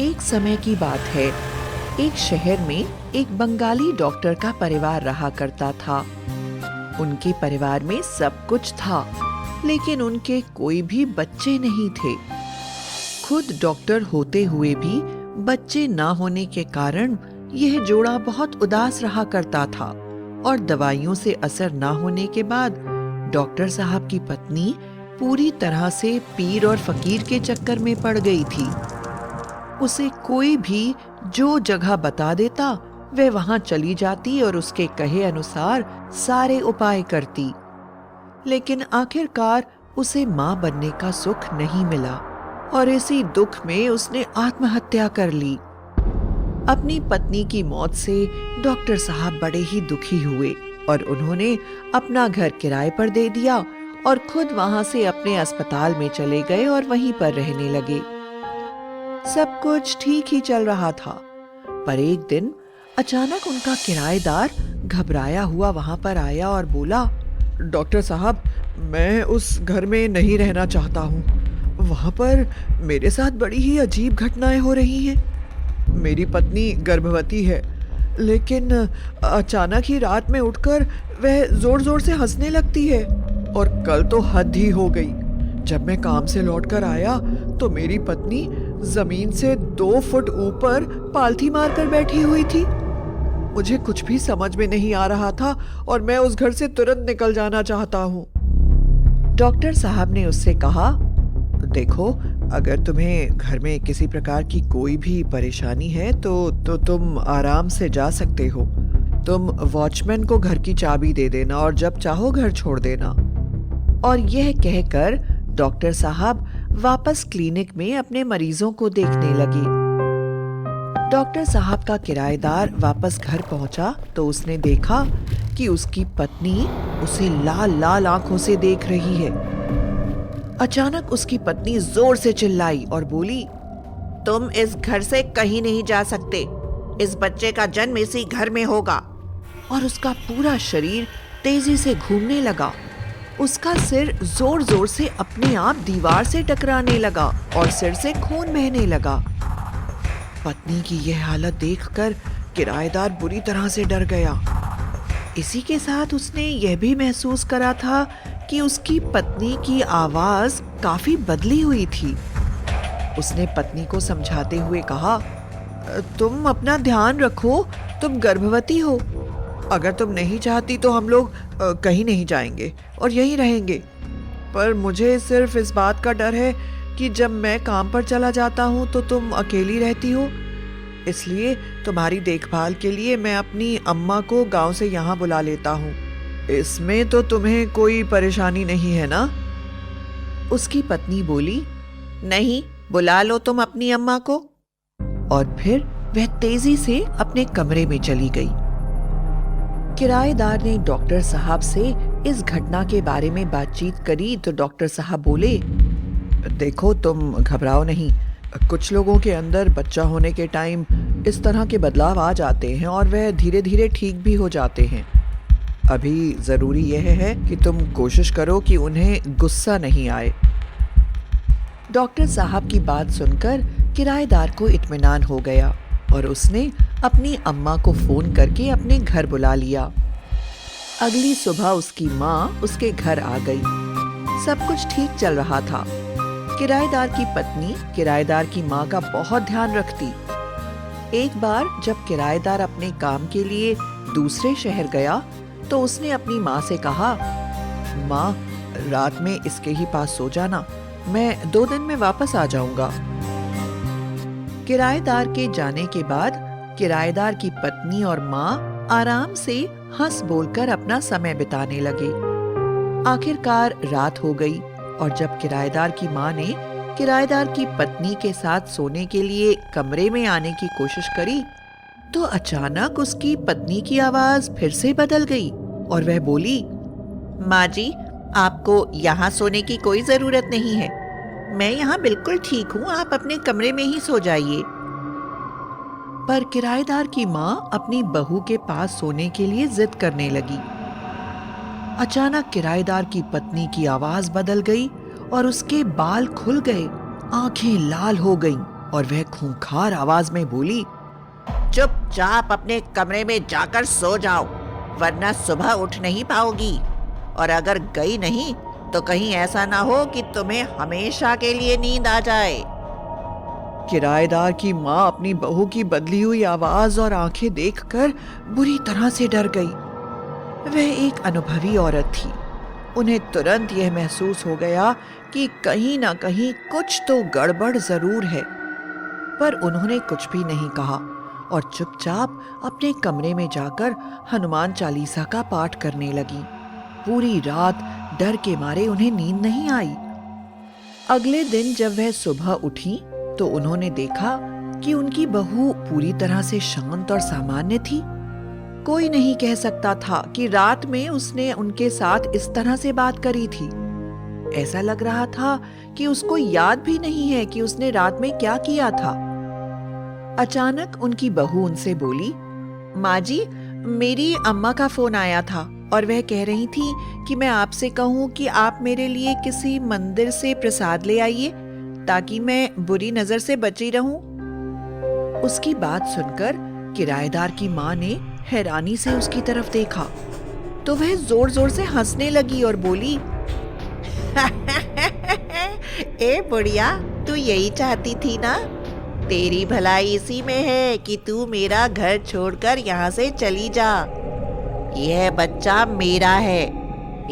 एक समय की बात है। एक शहर में एक बंगाली डॉक्टर का परिवार रहा करता था। उनके परिवार में सब कुछ था, लेकिन उनके कोई भी बच्चे नहीं थे। खुद डॉक्टर होते हुए भी बच्चे ना होने के कारण यह जोड़ा बहुत उदास रहा करता था और दवाइयों से असर ना होने के बाद डॉक्टर साहब की पत्नी पूरी तरह से पीर और फकीर के चक्कर में पड़ गई थी। उसे कोई भी जो जगह बता देता वह वहां चली जाती और उसके कहे अनुसार सारे उपाय करती। लेकिन आखिरकार उसे मां बनने का सुख नहीं मिला और इसी दुख में उसने आत्महत्या कर ली। अपनी पत्नी की मौत से डॉक्टर साहब बड़े ही दुखी हुए और उन्होंने अपना घर किराए पर दे दिया और खुद वहां से अपने अस्पताल में चले गए और वहीं पर रहने लगे। सब कुछ ठीक ही चल रहा था, पर एक दिन अचानक उनका किराएदार घबराया हुआ वहां पर आया और बोला, डॉक्टर साहब, मैं उस घर में नहीं रहना चाहता हूँ। वहाँ पर मेरे साथ बड़ी ही अजीब घटनाएं हो रही हैं। मेरी पत्नी गर्भवती है, लेकिन अचानक ही रात में उठकर वह जोर जोर से हंसने लगती है और कल तो हद ही हो गई। जब मैं काम से लौटकर आया तो मेरी पत्नी जमीन से 2 फुट ऊपर पालथी मारकर बैठी हुई थी। मुझे कुछ भी समझ में नहीं आ रहा था और मैं उस घर से तुरंत निकल जाना चाहता हूँ। डॉक्टर साहब ने उससे कहा, देखो, अगर तुम्हें घर में किसी प्रकार की कोई भी परेशानी है तो तुम आराम से जा सकते हो। तुम वॉचमैन को घर की चाबी दे देना और जब चाहो घर छोड़ देना। और यह कहकर डॉक्टर साहब वापस क्लिनिक में अपने मरीजों को देखने लगे। डॉक्टर साहब का किराएदार वापस घर पहुंचा तो उसने देखा कि उसकी पत्नी उसे लाल लाल आंखों से देख रही है। अचानक उसकी पत्नी जोर से चिल्लाई और बोली, तुम इस घर से कहीं नहीं जा सकते। इस बच्चे का जन्म इसी घर में होगा। और उसका पूरा शरीर तेजी से घूमने लगा। उसका सिर जोर जोर से अपने आप दीवार से टकराने लगा और सिर से खून बहने लगा। पत्नी की यह हालत देखकर किराएदार बुरी तरह से डर गया। इसी के साथ उसने यह भी महसूस करा था कि उसकी पत्नी की आवाज काफी बदली हुई थी। उसने पत्नी को समझाते हुए कहा, तुम अपना ध्यान रखो, तुम गर्भवती हो। अगर तुम नहीं चाहती तो हम लोग कहीं नहीं जाएंगे और यहीं रहेंगे। पर मुझे सिर्फ इस बात का डर है कि जब मैं काम पर चला जाता हूँ तो तुम अकेली रहती हो। इसलिए तुम्हारी देखभाल के लिए मैं अपनी अम्मा को गांव से यहाँ बुला लेता हूँ। इसमें तो तुम्हें कोई परेशानी नहीं है ना? उसकी पत्नी बोली, नहीं, बुला लो तुम अपनी अम्मा को। और फिर वह तेजी से अपने कमरे में चली गई। किराएदार ने डॉक्टर साहब से इस घटना के बारे में बातचीत करी तो डॉक्टर साहब बोले, देखो, तुम घबराओ नहीं। कुछ लोगों के अंदर बच्चा होने के टाइम इस तरह के बदलाव आ जाते हैं और वह धीरे धीरे ठीक भी हो जाते हैं। अभी जरूरी यह है कि तुम कोशिश करो कि उन्हें गुस्सा नहीं आए। डॉक्टर साहब की बात सुनकर किराएदार को इत्मीनान हो गया और उसने अपनी अम्मा को फोन करके अपने घर बुला लिया। अगली सुबह उसकी माँ उसके घर आ गई। सब कुछ ठीक चल रहा था। किराएदार की पत्नी किराएदार की माँ का बहुत ध्यान रखती। एक बार जब किराएदार अपने काम के लिए दूसरे शहर गया तो उसने अपनी माँ से कहा, माँ, रात में इसके ही पास सो जाना, मैं 2 दिन में वापस आ जाऊंगा। किराएदार के जाने के बाद किराएदार की पत्नी और माँ आराम से हंस बोलकर अपना समय बिताने लगे। आखिरकार रात हो गई और जब किराएदार की माँ ने किराएदार की पत्नी के साथ सोने के लिए कमरे में आने की कोशिश करी तो अचानक उसकी पत्नी की आवाज फिर से बदल गई और वह बोली, माँ जी, आपको यहाँ सोने की कोई जरूरत नहीं है। मैं यहाँ बिल्कुल ठीक हूँ, आप अपने कमरे में ही सो जाइए। पर किराएदार की माँ अपनी बहू के पास सोने के लिए जिद करने लगी। अचानक किराएदार की पत्नी की आवाज बदल गई और उसके बाल खुल गए, आंखें लाल हो गईं और वह खूंखार आवाज में बोली, चुपचाप अपने कमरे में जाकर सो जाओ, वरना सुबह उठ नहीं पाओगी। और अगर गई नहीं तो कहीं ऐसा ना हो कि तुम्हें हमेशा के लिए नींद आ जाए। किराएदार की माँ अपनी बहू की बदली हुई आवाज और आंखें देखकर बुरी तरह से डर गई। वह एक अनुभवी औरत थी। उन्हें तुरंत यह महसूस हो गया कि कहीं ना कहीं कुछ तो गड़बड़ जरूर है, पर उन्होंने कुछ भी नहीं कहा और चुपचाप अपने कमरे में जाकर हनुमान चालीसा का पाठ करने लगी। पूरी रात डर के मारे उन्हें नींद नहीं आई। अगले दिन जब वह सुबह उठी तो उन्होंने देखा कि उनकी बहू पूरी तरह से शांत और सामान्य थी। कोई नहीं कह सकता था कि रात में उसने उनके साथ इस तरह से बात करी थी। ऐसा लग रहा था कि उसको याद भी नहीं है कि उसने रात में क्या किया था। अचानक उनकी बहू उनसे बोली, माँ जी, मेरी अम्मा का फोन आया था और वह कह रही थी कि मैं आपसे कहूँ कि आप मेरे लिए किसी मंदिर से प्रसाद ले आइए ताकि मैं बुरी नजर से बची रहूं। उसकी बात सुनकर किराएदार की माँ ने हैरानी से उसकी तरफ देखा तो वह जोर जोर से हंसने लगी और बोली, ए बुढ़िया, तू यही चाहती थी ना? तेरी भलाई इसी में है कि तू मेरा घर छोड़कर यहाँ से चली जा। यह बच्चा मेरा है,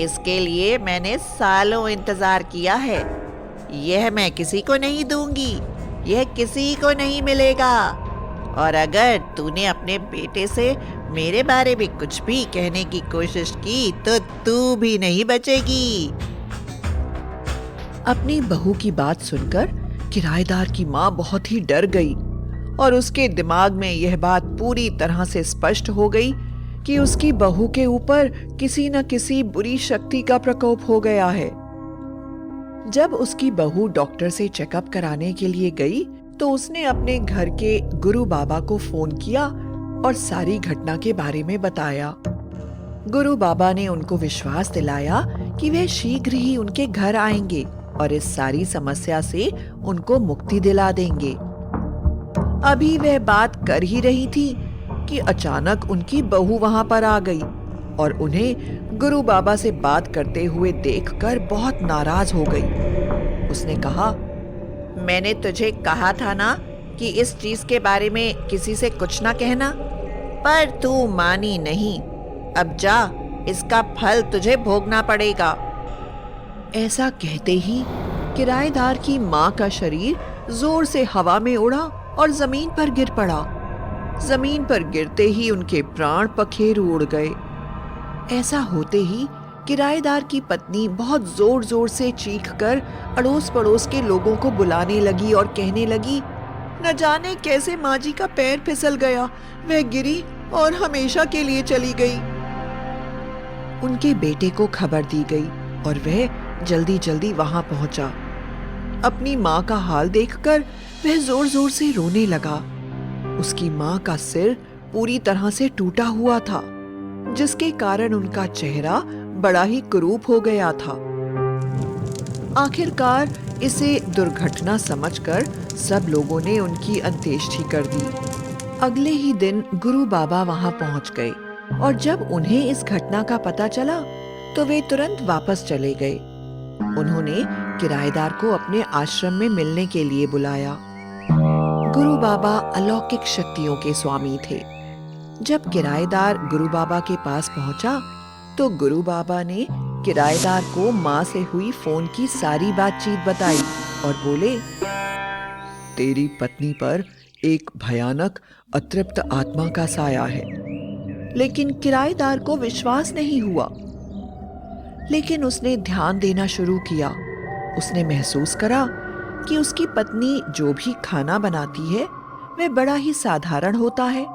इसके लिए मैंने सालों इंतजार किया है। यह मैं किसी को नहीं दूंगी, यह किसी को नहीं मिलेगा। और अगर तूने अपने बेटे से मेरे बारे में कुछ भी कहने की कोशिश की तो तू भी नहीं बचेगी। अपनी बहू की बात सुनकर किराएदार की माँ बहुत ही डर गई और उसके दिमाग में यह बात पूरी तरह से स्पष्ट हो गई कि उसकी बहू के ऊपर किसी न किसी बुरी शक्ति का प्रकोप हो गया है। जब उसकी बहू डॉक्टर से चेकअप कराने के लिए गई तो उसने अपने घर के गुरु बाबा को फोन किया और सारी घटना के बारे में बताया। गुरु बाबा ने उनको विश्वास दिलाया कि वे शीघ्र ही उनके घर आएंगे और इस सारी समस्या से उनको मुक्ति दिला देंगे। अभी वह बात कर ही रही थी कि अचानक उनकी बहू वहां पर आ गई और उन्हें गुरु बाबा से बात करते हुए देखकर बहुत नाराज हो गई। उसने कहा, मैंने तुझे कहा था ना कि इस चीज के बारे में किसी से कुछ ना कहना, पर तू मानी नहीं। अब जा, इसका फल तुझे भोगना पड़ेगा। ऐसा कहते ही किराएदार की माँ का शरीर जोर से हवा में उड़ा और जमीन पर गिर पड़ा। जमीन पर गिरते ही उनके प्राण पखेरु उड़ गए। ऐसा होते ही किराएदार की पत्नी बहुत जोर जोर से चीखकर अड़ोस पड़ोस के लोगों को बुलाने लगी और कहने लगी, न जाने कैसे माँ जी का पैर फिसल गया, वह गिरी और हमेशा के लिए चली गई। उनके बेटे को खबर दी गई और वह जल्दी जल्दी वहां पहुंचा। अपनी माँ का हाल देखकर वह जोर जोर से रोने लगा। उसकी माँ का सिर पूरी तरह से टूटा हुआ था, जिसके कारण उनका चेहरा बड़ा ही कुरूप हो गया था। आखिरकार इसे दुर्घटना समझकर सब लोगों ने उनकी अंत्येष्टि कर दी। अगले ही दिन गुरु बाबा वहां पहुंच गए और जब उन्हें इस घटना का पता चला तो वे तुरंत वापस चले गए। उन्होंने किराएदार को अपने आश्रम में मिलने के लिए बुलाया। गुरु बाबा अलौकिक शक्तियों के स्वामी थे। जब किराएदार गुरु बाबा के पास पहुंचा तो गुरु बाबा ने किराएदार को माँ से हुई फोन की सारी बातचीत बताई और बोले, तेरी पत्नी पर एक भयानक अतृप्त आत्मा का साया है। लेकिन किराएदार को विश्वास नहीं हुआ, लेकिन उसने ध्यान देना शुरू किया। उसने महसूस करा कि उसकी पत्नी जो भी खाना बनाती है वह बड़ा ही साधारण होता है,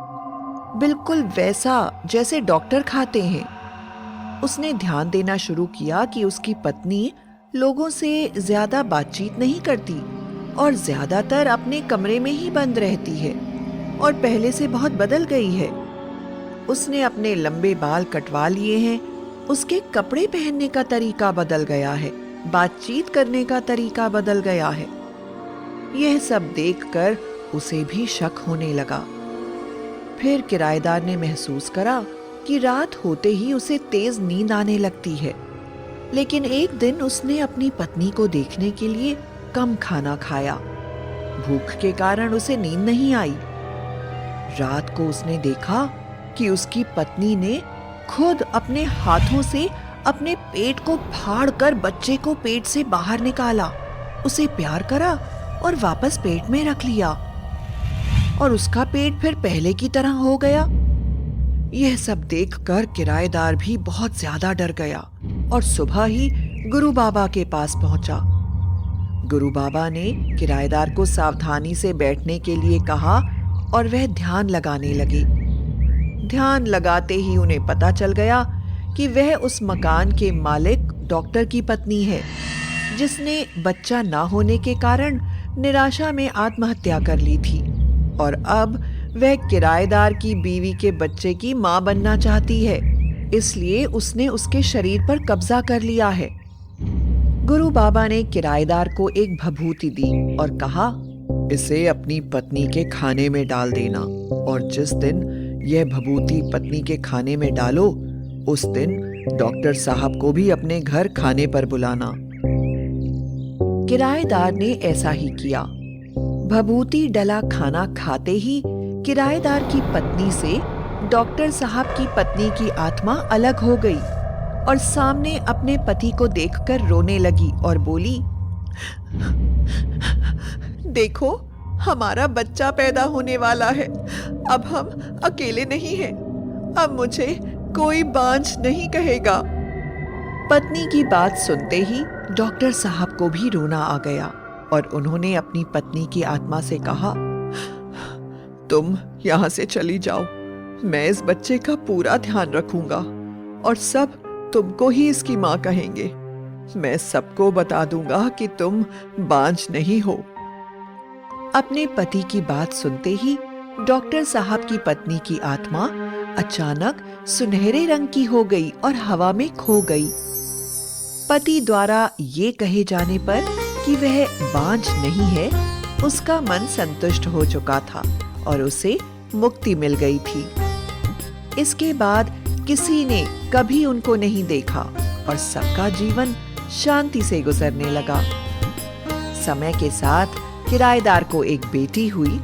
बिल्कुल वैसा जैसे डॉक्टर खाते हैं। उसने ध्यान देना शुरू किया कि उसकी पत्नी लोगों से ज्यादा बातचीत नहीं करती और ज्यादातर अपने कमरे में ही बंद रहती है और पहले से बहुत बदल गई है। उसने अपने लंबे बाल कटवा लिए हैं, उसके कपड़े पहनने का तरीका बदल गया है, बातचीत करने का तरीका बदल गया है। यह सब देखकर उसे भी शक होने लगा। फिर किराएदार ने महसूस करा कि रात होते ही उसे तेज नींद आने लगती है, लेकिन एक दिन उसने अपनी पत्नी को देखने के लिए कम खाना खाया। भूख के कारण उसे नींद नहीं आई। रात को उसने देखा कि उसकी पत्नी ने खुद अपने हाथों से अपने पेट को फाड़कर बच्चे को पेट से बाहर निकाला, उसे प्यार करा और वापस पेट में रख लिया, और उसका पेट फिर पहले की तरह हो गया। यह सब देखकर किराएदार भी बहुत ज्यादा डर गया और सुबह ही गुरु बाबा के पास पहुंचा। गुरु बाबा ने किराएदार को सावधानी से बैठने के लिए कहा और वह ध्यान लगाने लगे। ध्यान लगाते ही उन्हें पता चल गया कि वह उस मकान के मालिक डॉक्टर की पत्नी है, जिसने बच्चा ना होने के कारण निराशा में आत्महत्या कर ली थी, और अब वह किराएदार की बीवी के बच्चे की मां बनना चाहती है, इसलिए उसने उसके शरीर पर कब्जा कर लिया है। गुरु बाबा ने किराएदार को एक भभूति दी और कहा, इसे अपनी पत्नी के खाने में डाल देना, और जिस दिन यह भभूति पत्नी के खाने में डालो, उस दिन डॉक्टर साहब को भी अपने घर खाने पर बुलाना। किराएदार ने ऐसा ही किया। भभूति डला खाना खाते ही किराएदार की पत्नी से डॉक्टर साहब की पत्नी की आत्मा अलग हो गई और सामने अपने पति को देखकर रोने लगी और बोली, देखो, हमारा बच्चा पैदा होने वाला है। अब हम अकेले नहीं हैं। अब मुझे कोई बांझ नहीं कहेगा। पत्नी की बात सुनते ही डॉक्टर साहब को भी रोना आ गया और उन्होंने अपनी पत्नी की आत्मा से कहा, तुम यहाँ से चली जाओ। मैं इस बच्चे का पूरा ध्यान रखूंगा और सब तुमको ही इसकी माँ कहेंगे। मैं सबको बता दूंगा कि तुम बांझ नहीं हो। अपने पति की बात सुनते ही डॉक्टर साहब की पत्नी की आत्मा अचानक सुनहरे रंग की हो गई और हवा में खो गई। पति द्वारा ये कहे जाने पर कि वह बांझ नहीं है, उसका मन संतुष्ट हो चुका था और उसे मुक्ति मिल गई थी। इसके बाद किसी ने कभी उनको नहीं देखा और सबका जीवन शांति से गुजरने लगा। समय के साथ किराएदार को एक बेटी हुई,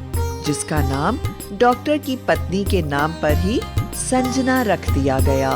जिसका नाम डॉक्टर की पत्नी के नाम पर ही संजना रख दिया गया।